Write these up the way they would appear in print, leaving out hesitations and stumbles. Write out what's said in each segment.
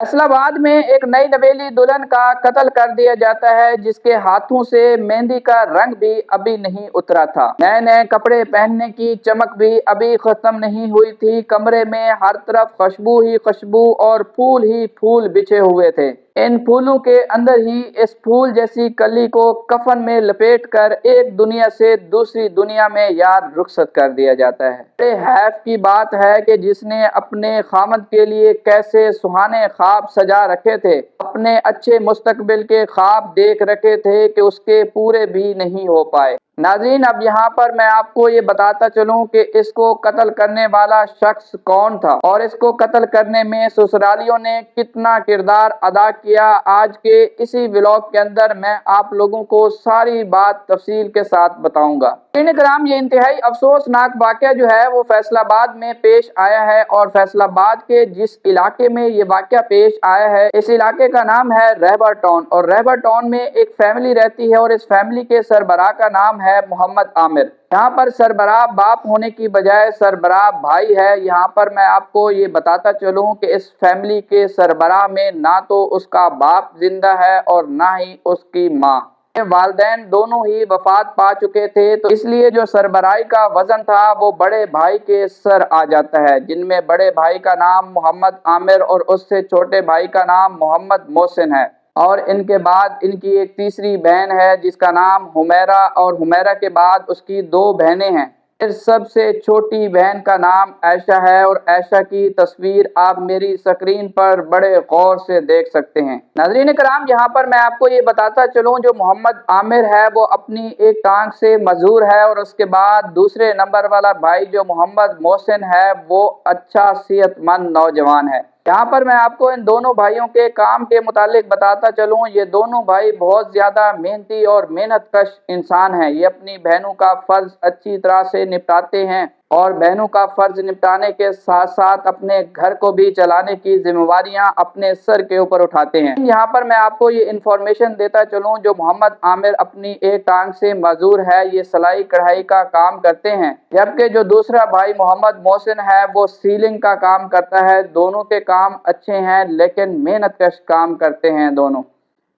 फैसला आबाद में एक नई नवेली दुल्हन का कत्ल कर दिया जाता है, जिसके हाथों से मेहंदी का रंग भी अभी नहीं उतरा था। नए नए कपड़े पहनने की चमक भी अभी खत्म नहीं हुई थी। कमरे में हर तरफ खुशबू ही खुशबू और फूल ही फूल बिछे हुए थे। इन फूलों के अंदर ही इस फूल जैसी कली को कफन में लपेट कर एक दुनिया से दूसरी दुनिया में यार रुखसत कर दिया जाता है। बड़े हैफ की बात है कि जिसने अपने खामद के लिए कैसे सुहाने ख्वाब सजा रखे थे, अपने अच्छे मुस्तकबिल के ख्वाब देख रखे थे कि उसके पूरे भी नहीं हो पाए। नाज़रीन, अब यहाँ पर मैं आपको ये बताता चलूं कि इसको कत्ल करने वाला शख्स कौन था और इसको कत्ल करने में ससुरालियों ने कितना किरदार अदा किया। आज के इसी व्लॉग के अंदर मैं आप लोगों को सारी बात तफसील के साथ बताऊंगा। इनकराम, ये इंतहाई अफसोसनाक वाक़या जो है वो फैसलाबाद में पेश आया है और फैसलाबाद के जिस इलाके में ये वाक़या पेश आया है, इस इलाके का नाम है रहबर टाउन और रहबर टाउन में एक फैमिली रहती है और इस फैमिली के सरबराह का नाम है मोहम्मद आमिर। यहाँ पर सरबराह बाप होने की बजाय सरबराह भाई है। यहाँ पर मैं आपको ये बताता चलूँ कि इस फैमिली के सरबराह में ना तो उसका बाप जिंदा है और ना ही उसकी माँ। वालिदैन दोनों ही वफात पा चुके थे, तो इसलिए जो सरबराही का वजन था वो बड़े भाई के सर आ जाता है, जिनमें बड़े भाई का नाम मोहम्मद आमिर और उससे छोटे भाई का नाम मोहम्मद मोहसिन है। और इनके बाद इनकी एक तीसरी बहन है जिसका नाम हुमैरा और हुमैरा के बाद उसकी दो बहनें हैं। फिर सबसे छोटी बहन का नाम आयशा है और आयशा की तस्वीर आप मेरी स्क्रीन पर बड़े गौर से देख सकते हैं। नाज़रीन कराम, यहाँ पर मैं आपको ये बताता चलूँ, जो मोहम्मद आमिर है वो अपनी एक टांग से मजूर है और उसके बाद दूसरे नंबर वाला भाई जो मोहम्मद मोहसिन है वो अच्छा सेहतमंद नौजवान है। यहाँ पर मैं आपको इन दोनों भाइयों के काम के मुतालिक बताता चलूँ, ये दोनों भाई बहुत ज़्यादा मेहनती और मेहनत कश इंसान हैं। ये अपनी बहनों का फ़र्ज़ अच्छी तरह से निपटाते हैं और बहनों का फ़र्ज़ निपटाने के साथ साथ अपने घर को भी चलाने की जिम्मेवारियां अपने सर के ऊपर उठाते हैं। यहाँ पर मैं आपको ये इन्फॉर्मेशन देता चलूँ, जो मोहम्मद आमिर अपनी एक टांग से मजूर है, ये सिलाई कढ़ाई का काम करते हैं, जबकि जो दूसरा भाई मोहम्मद मोहसिन है वो सीलिंग का काम करता है। दोनों के काम अच्छे हैं लेकिन मेहनत कश काम करते हैं दोनों।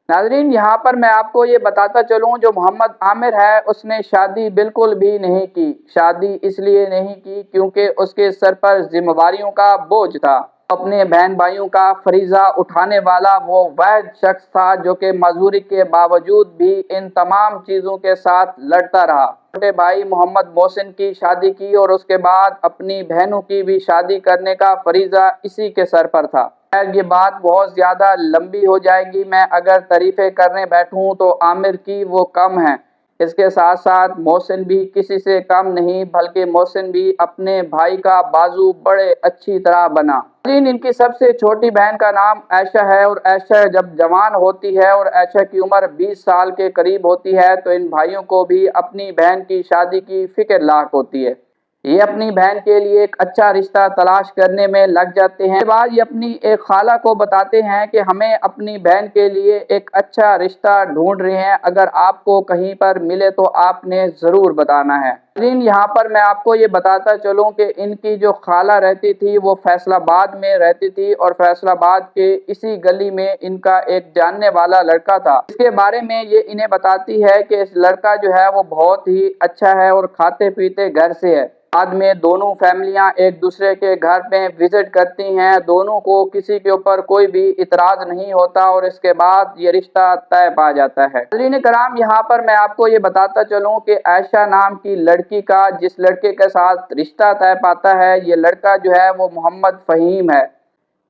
नाजरीन, यहाँ पर मैं आपको ये बताता चलूँ, जो मोहम्मद आमिर है उसने शादी बिल्कुल भी नहीं की। शादी इसलिए नहीं की क्योंकि उसके सर पर जिम्मेवारियों का बोझ था। अपने बहन भाइयों का फरीजा उठाने वाला वो वह शख्स था जो कि मजदूरी के बावजूद भी इन तमाम चीज़ों के साथ लड़ता रहा। छोटे भाई मोहम्मद मोहसिन की शादी की और उसके बाद अपनी बहनों की भी शादी करने का फरीजा इसी के सर पर था। ये बात बहुत ज़्यादा लंबी हो जाएगी, मैं अगर तारीफ़ें करने बैठूं तो आमिर की वो कम है। इसके साथ साथ मोहसिन भी किसी से कम नहीं, बल्कि मोहसिन भी अपने भाई का बाजू बड़े अच्छी तरह बना। इनकी सबसे छोटी बहन का नाम आयशा है और आयशा जब जवान होती है और आयशा की उम्र 20 साल के करीब होती है तो इन भाइयों को भी अपनी बहन की शादी की फिक्र लाक होती है। ये अपनी बहन के लिए एक अच्छा रिश्ता तलाश करने में लग जाते हैं। बाद ये अपनी एक खाला को बताते हैं कि हमें अपनी बहन के लिए एक अच्छा रिश्ता ढूंढ रहे हैं, अगर आपको कहीं पर मिले तो आपने ज़रूर बताना है। लेकिन यहाँ पर मैं आपको ये बताता चलूँ कि इनकी जो खाला रहती थी वो फैसलाबाद में रहती थी और फैसलाबाद के इसी गली में इनका एक जानने वाला लड़का था। इसके बारे में ये इन्हें बताती है कि इस लड़का जो है वो बहुत ही अच्छा है और खाते पीते घर से है। बाद में दोनों फैमिलियां एक दूसरे के घर पे विजिट करती हैं, दोनों को किसी के ऊपर कोई भी इतराज नहीं होता और इसके बाद ये रिश्ता तय पा जाता है। नाज़रीन कराम, यहाँ पर मैं आपको ये बताता चलूँ कि आयशा नाम की लड़की का जिस लड़के के साथ रिश्ता तय पाता है, ये लड़का जो है वो मोहम्मद फ़हीम है।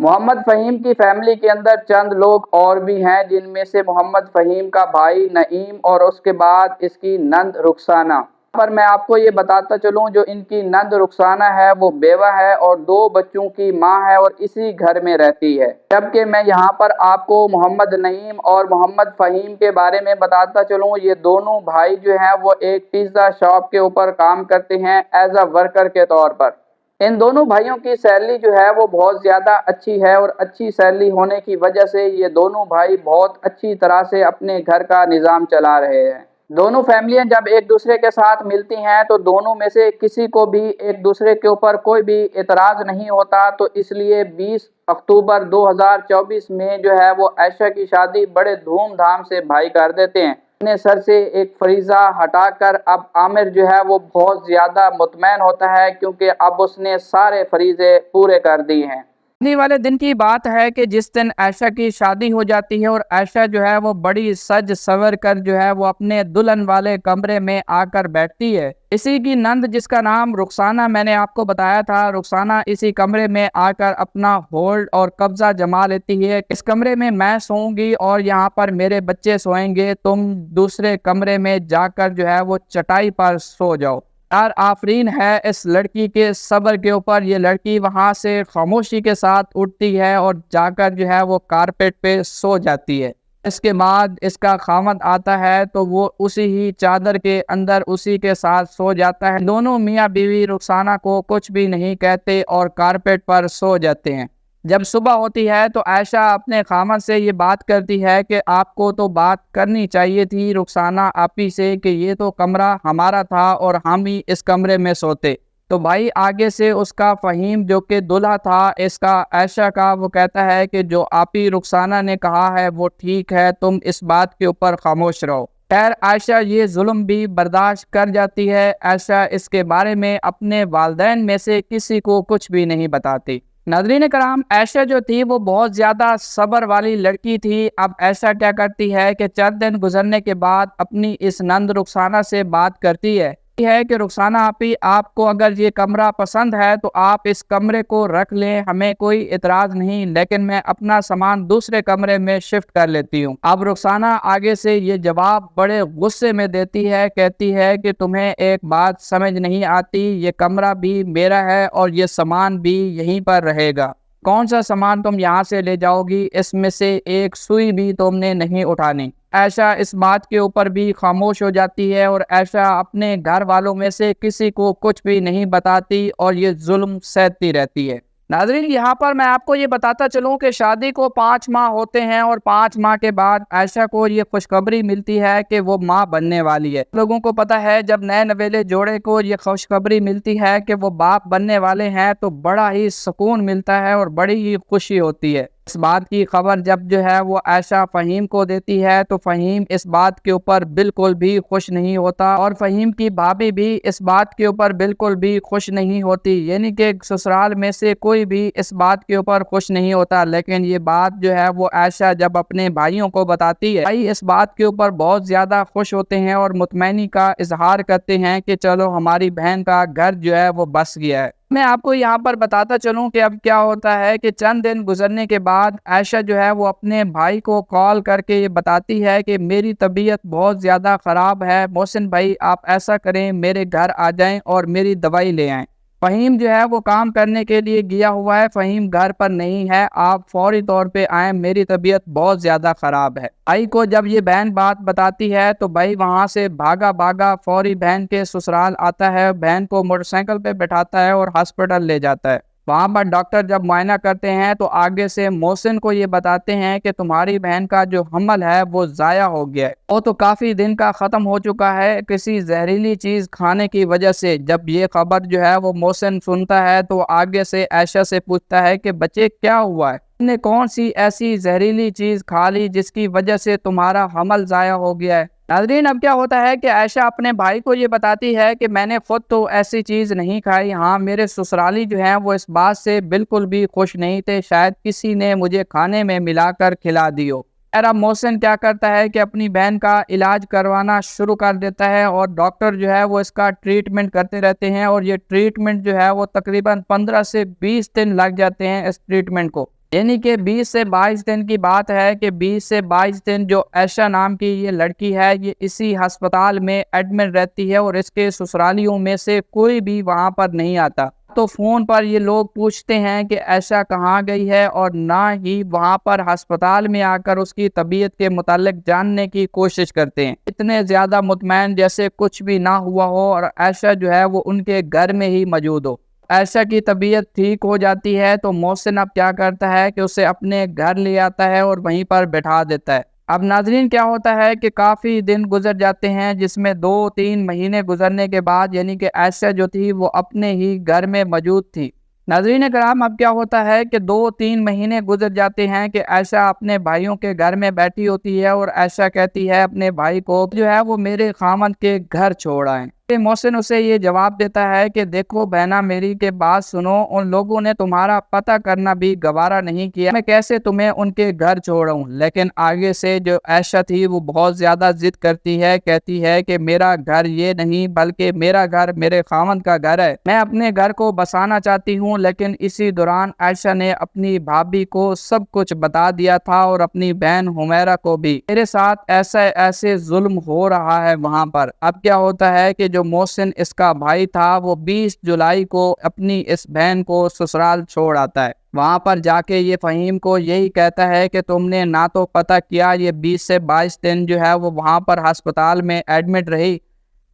मोहम्मद फ़हीम की फैमिली के अंदर चंद लोग और भी हैं, जिनमें से मोहम्मद फ़हीम का भाई नईम और उसके बाद इसकी नंद रुखसाना। पर मैं आपको ये बताता चलूँ, जो इनकी नंद रुखसाना है वो बेवा है और दो बच्चों की माँ है और इसी घर में रहती है। जबकि मैं यहाँ पर आपको मोहम्मद नईम और मोहम्मद फ़हीम के बारे में बताता चलूँ, ये दोनों भाई जो हैं वो एक पिज़्ज़ा शॉप के ऊपर काम करते हैं एज अ वर्कर के तौर पर। इन दोनों भाइयों की सैलरी जो है वो बहुत ज़्यादा अच्छी है और अच्छी सैलरी होने की वजह से ये दोनों भाई बहुत अच्छी तरह से अपने घर का निज़ाम चला रहे हैं। दोनों फैमिलियां जब एक दूसरे के साथ मिलती हैं तो दोनों में से किसी को भी एक दूसरे के ऊपर कोई भी एतराज़ नहीं होता, तो इसलिए 20 अक्टूबर 2024 में जो है वो आयशा की शादी बड़े धूमधाम से भाई कर देते हैं। अपने सर से एक फरीज़ा हटाकर अब आमिर जो है वो बहुत ज़्यादा मुतमैन होता है, क्योंकि अब उसने सारे फरीज़े पूरे कर दिए हैं। शादी वाले दिन की बात है कि जिस दिन आयशा की शादी हो जाती है और आयशा जो है वो बड़ी सज सवर कर जो है वो अपने दुल्हन वाले कमरे में आकर बैठती है। इसी की नंद, जिसका नाम रुखसाना मैंने आपको बताया था, रुखसाना इसी कमरे में आकर अपना होल्ड और कब्जा जमा लेती है। इस कमरे में मैं सोऊंगी और यहाँ पर मेरे बच्चे सोएंगे, तुम दूसरे कमरे में जाकर जो है वो चटाई पर सो जाओ। यार आफरीन है इस लड़की के सब्र के ऊपर। ये लड़की वहां से खामोशी के साथ उठती है और जाकर जो है वो कारपेट पे सो जाती है। इसके बाद इसका खामद आता है तो वो उसी ही चादर के अंदर उसी के साथ सो जाता है। दोनों मियाँ बीवी रुखसाना को कुछ भी नहीं कहते और कारपेट पर सो जाते हैं। जब सुबह होती है तो आयशा अपने खामद से ये बात करती है कि आपको तो बात करनी चाहिए थी रुखसाना आपी से कि ये तो कमरा हमारा था और हम ही इस कमरे में सोते। तो भाई आगे से उसका फ़हीम जो कि दूल्हा था इसका आयशा का, वो कहता है कि जो आपी रुखसाना ने कहा है वो ठीक है, तुम इस बात के ऊपर खामोश रहो। खैर आयशा ये जुल्म भी बर्दाश्त कर जाती है। आयशा इसके बारे में अपने वालिदैन में से किसी को कुछ भी नहीं बताती। नाज़रीन कराम, आयशा जो थी वो बहुत ज़्यादा सब्र वाली लड़की थी। अब आयशा क्या करती है कि चंद दिन गुजरने के बाद अपनी इस नंद रुखसाना से बात करती है कि रुखसाना आपी, आपको अगर ये कमरा पसंद है तो आप इस कमरे को रख लें, हमें कोई इतराज़ नहीं, लेकिन मैं अपना सामान दूसरे कमरे में शिफ्ट कर लेती हूँ। अब रुखसाना आगे से ये जवाब बड़े गुस्से में देती है, कहती है कि तुम्हें एक बात समझ नहीं आती, ये कमरा भी मेरा है और ये सामान भी यहीं पर रहेगा। कौन सा सामान तुम यहाँ से ले जाओगी, इसमें से एक सुई भी तुमने नहीं उठानी। आयशा इस बात के ऊपर भी खामोश हो जाती है और आयशा अपने घर वालों में से किसी को कुछ भी नहीं बताती और ये जुल्म सहती रहती है। नाज़रीन यहाँ पर मैं आपको ये बताता चलूँ कि शादी को 5 माह होते हैं और 5 माह के बाद आयशा को ये खुशखबरी मिलती है कि वो माँ बनने वाली है। लोगों को पता है जब नए नवेले जोड़े को ये खुशखबरी मिलती है कि वो बाप बनने वाले हैं तो बड़ा ही सुकून मिलता है और बड़ी ही खुशी होती है। इस बात की खबर जब जो है वो आयशा फ़हीम को देती है तो फ़हीम इस बात के ऊपर बिल्कुल भी खुश नहीं होता और फ़हीम की भाभी भी इस बात के ऊपर बिल्कुल भी खुश नहीं होती। यानी कि ससुराल में से कोई भी इस बात के ऊपर खुश नहीं होता। लेकिन ये बात जो है वो आयशा जब अपने भाइयों को बताती है, भाई इस बात के ऊपर बहुत ज़्यादा खुश होते हैं और मुतमैनी का इजहार करते हैं कि चलो हमारी बहन का घर जो है वो बस गया है। मैं आपको यहाँ पर बताता चलूँ कि अब क्या होता है कि चंद दिन गुजरने के बाद आयशा जो है वो अपने भाई को कॉल करके ये बताती है कि मेरी तबीयत बहुत ज़्यादा ख़राब है, मोहसिन भाई आप ऐसा करें मेरे घर आ जाएं और मेरी दवाई ले आएं। फ़हीम जो है वो काम करने के लिए गया हुआ है, फ़हीम घर पर नहीं है, आप फौरी तौर पे आएँ, मेरी तबीयत बहुत ज़्यादा ख़राब है। भाई को जब ये बहन बात बताती है तो भाई वहाँ से भागा भागा फौरी बहन के ससुराल आता है, बहन को मोटरसाइकिल पे बैठाता है और हॉस्पिटल ले जाता है। वहाँ पर डॉक्टर जब मुआयना करते हैं तो आगे से मोहसिन को ये बताते हैं कि तुम्हारी बहन का जो हमल है वो ज़ाया हो गया है, वो तो काफ़ी दिन का ख़त्म हो चुका है किसी जहरीली चीज़ खाने की वजह से। जब ये खबर जो है वो मोहसिन सुनता है तो आगे से आयशा से पूछता है कि बच्चे क्या हुआ है, तुमने कौन सी ऐसी जहरीली चीज़ खा ली जिसकी वजह से तुम्हारा हमल ज़ाया हो गया है। नाज़रीन अब क्या होता है कि आयशा अपने भाई को ये बताती है कि मैंने खुद तो ऐसी चीज़ नहीं खाई, हाँ मेरे ससुराली जो हैं वो इस बात से बिल्कुल भी खुश नहीं थे, शायद किसी ने मुझे खाने में मिलाकर खिला दी हो। अब मोहसिन क्या करता है कि अपनी बहन का इलाज करवाना शुरू कर देता है और डॉक्टर जो है वो इसका ट्रीटमेंट करते रहते हैं और ये ट्रीटमेंट जो है वो तकरीबन 15 से 20 दिन लग जाते हैं इस ट्रीटमेंट को। यानी कि 20 से 22 दिन की बात है कि 20 से 22 दिन जो आयशा नाम की ये लड़की है ये इसी अस्पताल में एडमिट रहती है और इसके ससुरालियों में से कोई भी वहाँ पर नहीं आता। तो फ़ोन पर ये लोग पूछते हैं कि आयशा कहाँ गई है और ना ही वहाँ पर अस्पताल में आकर उसकी तबीयत के मुतालिक जानने की कोशिश करते हैं। इतने ज़्यादा मुतमैन जैसे कुछ भी ना हुआ हो और आयशा जो है वो उनके घर में ही मौजूद हो। आयशा की तबीयत ठीक हो जाती है तो मोहसिन अब क्या करता है कि उसे अपने घर ले आता है और वहीं पर बैठा देता है। اب ناظرین کیا ہوتا ہے کہ کافی دن گزر جاتے ہیں، جس میں 2-3 مہینے گزرنے کے بعد یعنی کہ عائشہ جو تھی وہ اپنے ہی گھر میں موجود تھی۔ ناظرین کرام اب کیا ہوتا ہے کہ 2-3 مہینے گزر جاتے ہیں کہ عائشہ اپنے بھائیوں کے گھر میں بیٹھی ہوتی ہے اور عائشہ کہتی ہے اپنے بھائی کو جو ہے وہ میرے خامند کے گھر چھوڑ آئیں۔ محسن اسے یہ جواب دیتا ہے کہ دیکھو بہنا میری کے بات سنو، ان لوگوں نے تمہارا پتہ کرنا بھی گوارا نہیں کیا، میں کیسے تمہیں ان کے گھر چھوڑوں۔ لیکن آگے سے جو عائشہ تھی وہ بہت زیادہ ضد کرتی ہے، کہتی ہے کہ میرا گھر یہ نہیں بلکہ میرا گھر میرے خامند کا گھر ہے، میں اپنے گھر کو بسانا چاہتی ہوں۔ لیکن اسی دوران عائشہ نے اپنی بھابھی کو سب کچھ بتا دیا تھا اور اپنی بہن حمیرہ کو بھی، میرے ساتھ ایسے ظلم ہو رہا ہے وہاں پر۔ اب کیا ہوتا ہے کہ جو محسن اس کا بھائی تھا وہ 20 جولائی کو اپنی اس بہن کو سسرال چھوڑ آتا ہے۔ وہاں پر جا کے یہ فہیم کو یہی کہتا ہے کہ تم نے نہ تو پتہ کیا، یہ 20 سے 22 دن جو ہے وہ وہاں پر ہسپتال میں ایڈمٹ رہی،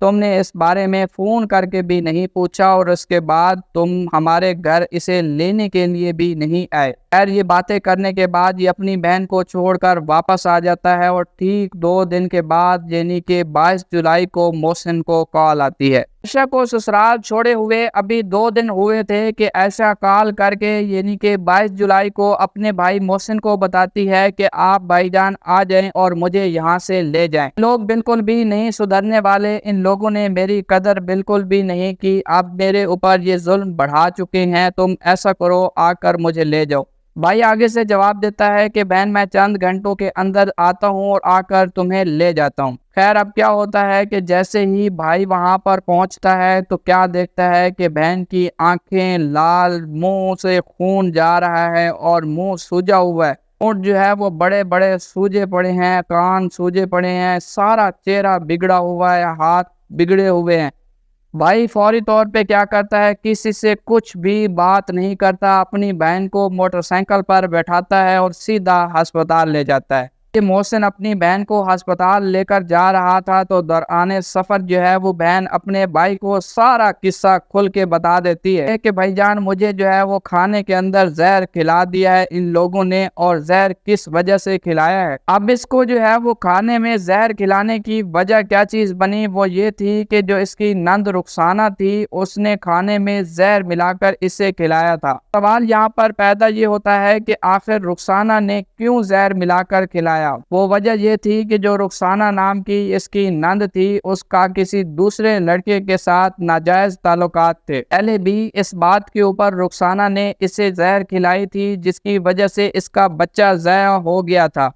تم نے اس بارے میں فون کر کے بھی نہیں پوچھا اور اس کے بعد تم ہمارے گھر اسے لینے کے لیے بھی نہیں آئے۔ خیر یہ باتیں کرنے کے بعد یہ اپنی بہن کو چھوڑ کر واپس آ جاتا ہے اور ٹھیک 2 دن کے بعد یعنی کہ 22 جولائی کو محسن کو کال آتی ہے۔ عائشہ کو سسرال چھوڑے ہوئے ابھی 2 دن ہوئے تھے کہ عائشہ کال کر کے یعنی کہ 22 جولائی کو اپنے بھائی محسن کو بتاتی ہے کہ آپ بھائی جان آ جائیں اور مجھے یہاں سے لے جائیں۔ لوگ بالکل بھی نہیں سدھرنے والے، ان لوگوں نے میری قدر بالکل بھی نہیں کی، اب میرے اوپر یہ ظلم بڑھا چکے ہیں، تم ایسا کرو آ کر مجھے لے جاؤ۔ بھائی آگے سے جواب دیتا ہے کہ بہن میں چند گھنٹوں کے اندر آتا ہوں اور آ کر تمہیں لے جاتا ہوں۔ خیر اب کیا ہوتا ہے کہ جیسے ہی بھائی وہاں پر پہنچتا ہے تو کیا دیکھتا ہے کہ بہن کی آنکھیں لال، منہ سے خون جا رہا ہے اور منہ سوجا ہوا ہے، ہونٹ جو ہے وہ بڑے بڑے سوجے پڑے ہیں، کان سوجے پڑے ہیں، سارا چہرہ بگڑا ہوا ہے، ہاتھ بگڑے ہوئے ہیں۔ بھائی فوری طور پہ کیا کرتا ہے، کسی سے کچھ بھی بات نہیں کرتا، اپنی بہن کو موٹر سائیکل پر بیٹھاتا ہے اور سیدھا ہسپتال لے جاتا ہے۔ کہ محسن اپنی بہن کو ہسپتال لے کر جا رہا تھا تو دوران سفر جو ہے وہ بہن اپنے بھائی کو سارا قصہ کھل کے بتا دیتی ہے کہ بھائی جان مجھے جو ہے وہ کھانے کے اندر زہر کھلا دیا ہے ان لوگوں نے، اور زہر کس وجہ سے کھلایا ہے۔ اب اس کو جو ہے وہ کھانے میں زہر کھلانے کی وجہ کیا چیز بنی، وہ یہ تھی کہ جو اس کی نند رخسانہ تھی اس نے کھانے میں زہر ملا کر اسے کھلایا تھا۔ سوال یہاں پر پیدا یہ ہوتا ہے کہ آخر رخسانہ نے کیوں زہر ملا کر کھلایا؟ وہ وجہ یہ تھی کہ جو رخسانہ نام کی اس کی نند تھی اس کا کسی دوسرے لڑکے کے ساتھ ناجائز تعلقات تھے۔ پہلے بھی اس بات کے اوپر رخسانہ نے اسے زہر کھلائی تھی جس کی وجہ سے اس کا بچہ ضائع ہو گیا تھا۔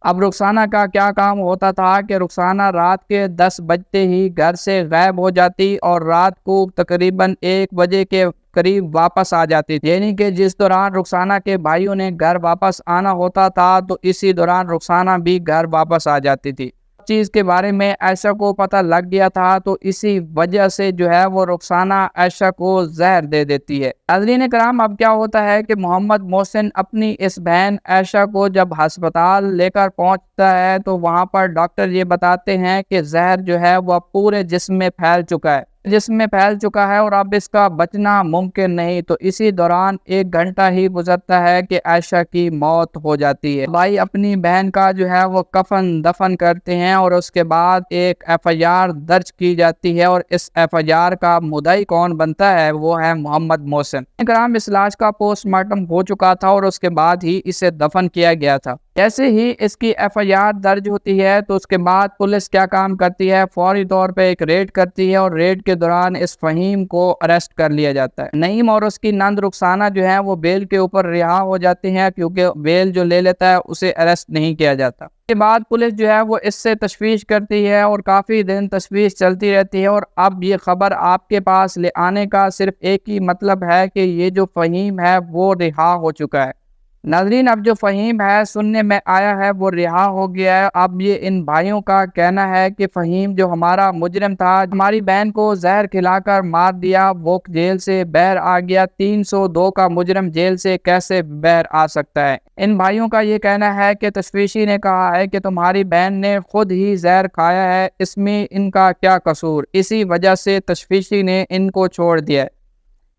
اب رخسانہ کا کیا کام ہوتا تھا کہ رخسانہ رات کے 10 بجتے ہی گھر سے غائب ہو جاتی اور رات کو تقریباً 1 بجے کے قریب واپس آ جاتی تھی، یعنی کہ جس دوران رخسانہ کے بھائیوں نے گھر واپس آنا ہوتا تھا تو اسی دوران رخسانہ بھی گھر واپس آ جاتی تھی۔ چیز کے بارے میں عائشہ کو پتہ لگ گیا تھا تو اسی وجہ سے جو ہے وہ رخسانہ عائشہ کو زہر دے دیتی ہے۔ ناظرین کرام اب کیا ہوتا ہے کہ محمد محسن اپنی اس بہن عائشہ کو جب ہسپتال لے کر پہنچتا ہے تو وہاں پر ڈاکٹر یہ بتاتے ہیں کہ زہر جو ہے وہ پورے جسم میں پھیل چکا ہے، اور اب اس کا بچنا ممکن نہیں۔ تو اسی دوران 1 گھنٹہ ہی گزرتا ہے کہ عائشہ کی موت ہو جاتی ہے۔ بھائی اپنی بہن کا جو ہے وہ کفن دفن کرتے ہیں اور اس کے بعد ایک FIR درج کی جاتی ہے، اور اس FIR کا مدعی کون بنتا ہے، وہ ہے محمد محسن۔ کرام اس لاش کا پوسٹ مارٹم ہو چکا تھا اور اس کے بعد ہی اسے دفن کیا گیا تھا۔ جیسے ہی اس کی FIR درج ہوتی ہے تو اس کے بعد پولیس کیا کام کرتی ہے، فوری طور پہ ایک ریڈ کرتی ہے اور ریڈ کے دوران اس فہیم کو اریسٹ کر لیا جاتا ہے۔ نعیم اور اس کی نند رخسانہ جو ہے وہ بیل کے اوپر رہا ہو جاتے ہیں کیونکہ بیل جو لے لیتا ہے اسے اریسٹ نہیں کیا جاتا۔ اس کے بعد پولیس جو ہے وہ اس سے تشویش کرتی ہے اور کافی دن تشویش چلتی رہتی ہے، اور اب یہ خبر آپ کے پاس لے آنے کا صرف ایک ہی مطلب ہے کہ یہ جو فہیم ہے وہ رہا ہو چکا ہے۔ ناظرین اب جو فہیم ہے سننے میں آیا ہے وہ رہا ہو گیا ہے۔ اب یہ ان بھائیوں کا کہنا ہے کہ فہیم جو ہمارا مجرم تھا، ہماری بہن کو زہر کھلا کر مار دیا، وہ جیل سے باہر آ گیا، 302 کا مجرم جیل سے کیسے باہر آ سکتا ہے؟ ان بھائیوں کا یہ کہنا ہے کہ تشویشی نے کہا ہے کہ تمہاری بہن نے خود ہی زہر کھایا ہے، اس میں ان کا کیا قصور، اسی وجہ سے تشویشی نے ان کو چھوڑ دیا ہے۔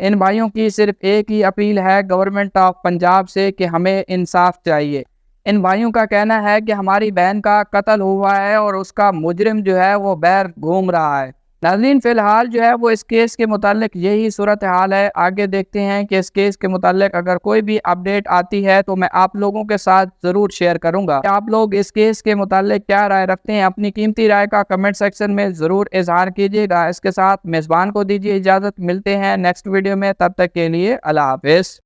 ان بھائیوں کی صرف ایک ہی اپیل ہے گورنمنٹ آف پنجاب سے کہ ہمیں انصاف چاہیے۔ इन भाइयों का कहना है कि हमारी बहन का कत्ल हुआ है और उसका मुजरिम जो है वो बाहर घूम रहा है। नाज़रीन, फ़िलहाल जो है वो इस केस के मुतालिक यही सूरत हाल है। आगे देखते हैं कि इस केस के मुतालिक अगर कोई भी अपडेट आती है तो मैं आप लोगों के साथ ज़रूर शेयर करूंगा। आप लोग इस केस के मुतालिक क्या राय रखते हैं, अपनी कीमती राय का कमेंट सेक्शन में ज़रूर इजहार कीजिएगा। इसके साथ मेज़बान को दीजिए इजाज़त, मिलते हैं नेक्स्ट वीडियो में, तब तक के लिए अल्लाह हाफ़िज़।